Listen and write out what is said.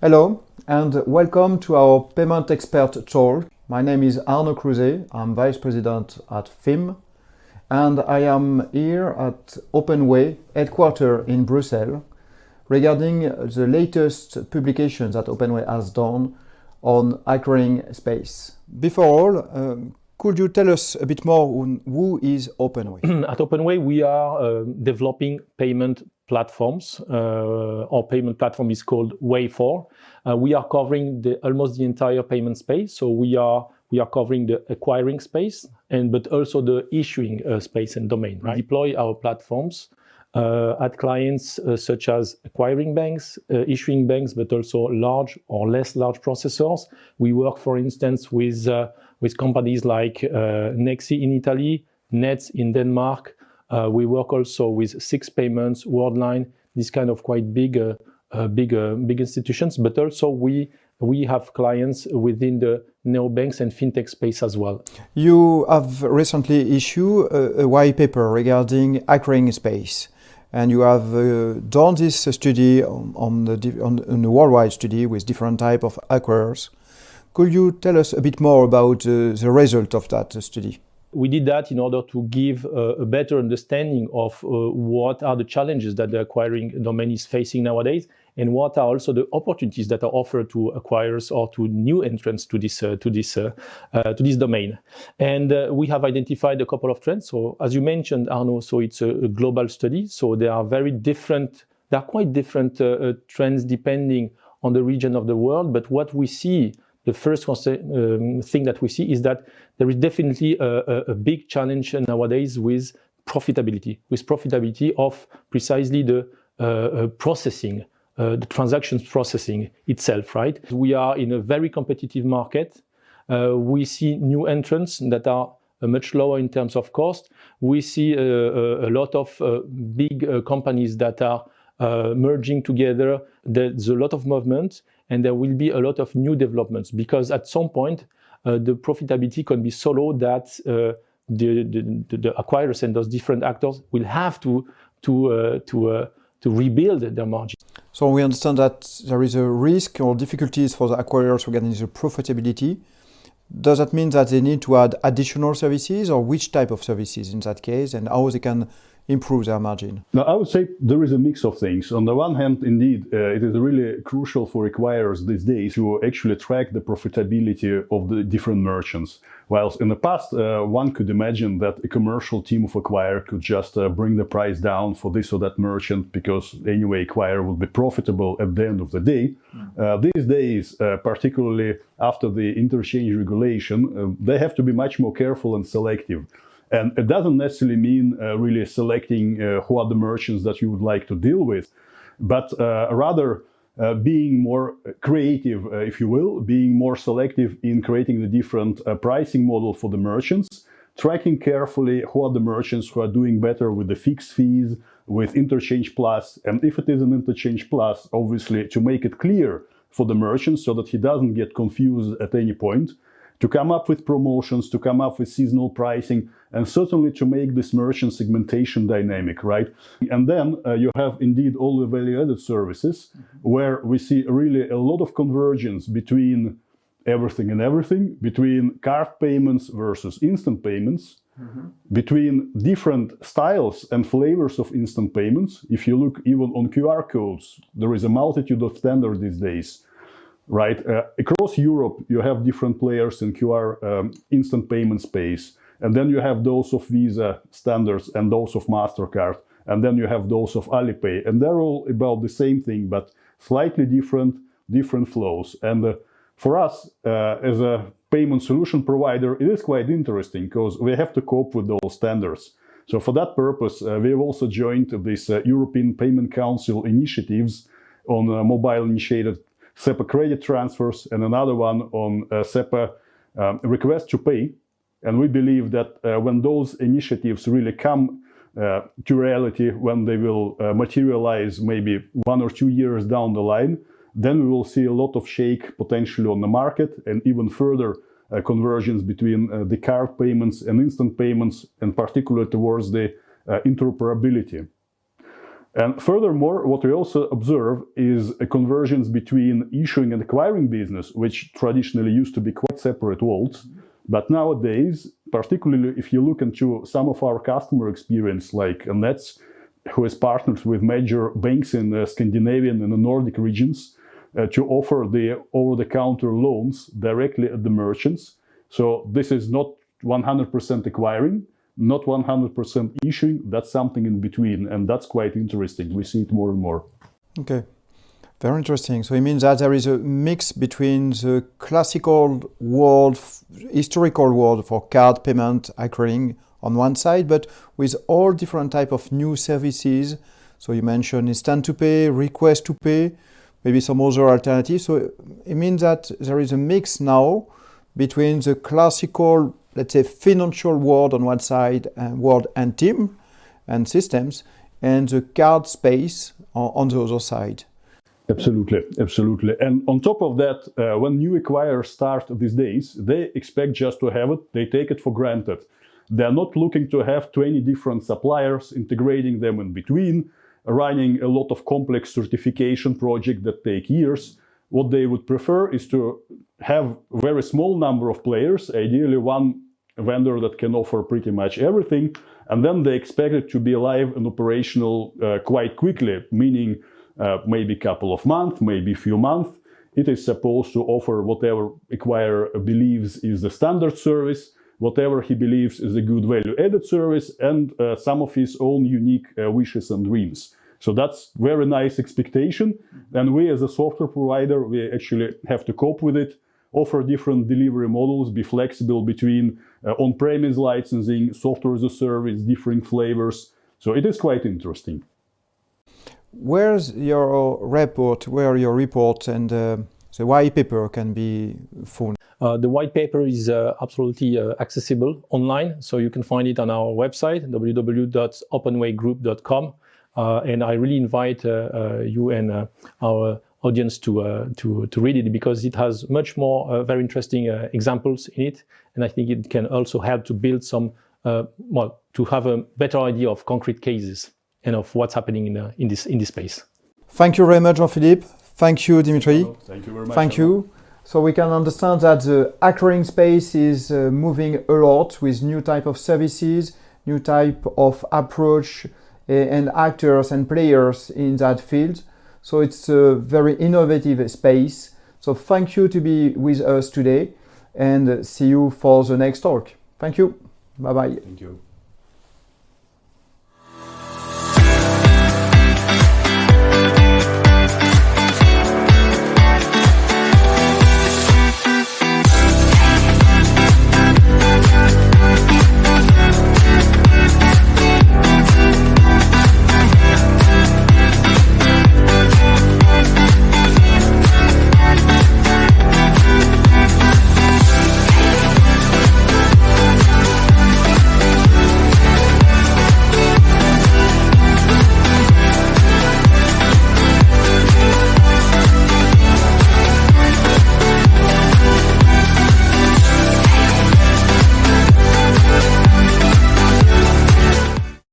Hello and welcome to our Payment Expert Talk. My name is Arnaud Crouzet. I'm Vice President at FIM and I am here at Openway headquarters in Brussels regarding the latest publications that Openway has done on acquiring space. Before all, could you tell us a bit more on who is Openway? At Openway, we are developing payment platforms. Our payment platform is called Way4. We are covering almost the entire payment space. So we are covering the acquiring space, but also the issuing space and domain. Right? We deploy our platforms at clients such as acquiring banks, issuing banks, but also large or less large processors. We work, for instance, with companies like Nexi in Italy, Nets in Denmark. We work also with Six Payments, Worldline, these kind of quite big institutions. But also we have clients within the neobanks and fintech space as well. You have recently issued a white paper regarding acquiring space. And you have done this study on a worldwide study with different type of acquirers. Could you tell us a bit more about the result of that study? We did that in order to give a better understanding of what are the challenges that the acquiring domain is facing nowadays, and what are also the opportunities that are offered to acquirers or to new entrants to this domain. And we have identified a couple of trends. So as you mentioned, Arnaud, so it's a global study. So there are quite different trends depending on the region of the world. But what we see, the first thing that we see is that there is definitely a big challenge nowadays with profitability of precisely the processing, the transactions processing itself, right? We are in a very competitive market. We see new entrants that are much lower in terms of cost. We see a lot of big companies that are merging together. There's a lot of movement, and there will be a lot of new developments because at some point the profitability can be so low that the acquirers and those different actors will have to rebuild their margin. So we understand that there is a risk or difficulties for the acquirers regarding the profitability. Does that mean that they need to add additional services, or which type of services in that case, and how they can improve their margin? Now, I would say there is a mix of things. On the one hand, indeed, it is really crucial for acquirers these days to actually track the profitability of the different merchants. Whilst in the past, one could imagine that a commercial team of acquirer could just bring the price down for this or that merchant because anyway acquirer will be profitable at the end of the day. These days, particularly after the interchange regulation, they have to be much more careful and selective. And it doesn't necessarily mean really selecting who are the merchants that you would like to deal with, but rather being more creative, if you will, being more selective in creating the different pricing model for the merchants, tracking carefully who are the merchants who are doing better with the fixed fees, with Interchange Plus, and if it is an Interchange Plus, obviously to make it clear for the merchant so that he doesn't get confused at any point, to come up with promotions, to come up with seasonal pricing, and certainly to make this merchant segmentation dynamic, right? And then you have indeed all the value-added services where we see really a lot of convergence between everything and everything, between card payments versus instant payments, between different styles and flavors of instant payments. If you look even on QR codes, there is a multitude of standards these days. Right, across Europe, you have different players in QR instant payment space, and then you have those of Visa standards and those of MasterCard, and then you have those of Alipay, and they're all about the same thing, but slightly different flows. And for us, as a payment solution provider, it is quite interesting because we have to cope with those standards. So for that purpose, we have also joined this European Payment Council initiatives on mobile-initiated SEPA credit transfers, and another one on SEPA request to pay. And we believe that when those initiatives really come to reality, when they will materialize maybe 1 or 2 years down the line, then we will see a lot of shake potentially on the market and even further convergence between the card payments and instant payments, and particularly towards the interoperability. And furthermore, what we also observe is a convergence between issuing and acquiring business, which traditionally used to be quite separate worlds. But nowadays, particularly if you look into some of our customer experience, like Nets, who is partners with major banks in the Scandinavian and the Nordic regions to offer the over-the-counter loans directly at the merchants. So this is not 100% acquiring, not 100% issuing, that's something in between, and that's quite interesting. We see it more and more. Okay, very interesting. So it means that there is a mix between the classical world, historical world for card payment, acquiring on one side, but with all different type of new services. So you mentioned instant to pay, request to pay, maybe some other alternatives. So it means that there is a mix now between the classical, let's say, financial world on one side and world and team and systems, and the card space on the other side. Absolutely, absolutely. And on top of that, when new acquirers start these days, they expect just to have it, they take it for granted. They're not looking to have 20 different suppliers, integrating them in between, running a lot of complex certification projects that take years. What they would prefer is to have a very small number of players, ideally one vendor that can offer pretty much everything, and then they expect it to be live and operational quite quickly, meaning maybe a couple of months, maybe a few months. It is supposed to offer whatever acquirer believes is the standard service, whatever he believes is a good value-added service, and some of his own unique wishes and dreams. So that's very nice expectation. And we as a software provider, we actually have to cope with it, offer different delivery models, be flexible between on-premise licensing, software as a service, different flavors. So it is quite interesting. Where's your report, where your report and the white paper can be found? The white paper is absolutely accessible online, so you can find it on our website, www.openwaygroup.com. And I really invite you and our audience to read it, because it has much more very interesting examples in it, and I think it can also help to build some, to have a better idea of concrete cases and of what's happening in this space. Thank you very much, Jean-Philippe. Thank you, Dimitri. Thank you very much. Thank you. So we can understand that the acquiring space is moving a lot with new type of services, new type of approach, and actors and players in that field. So it's a very innovative space. So thank you to be with us today, and see you for the next talk. Thank you. Bye-bye. Thank you.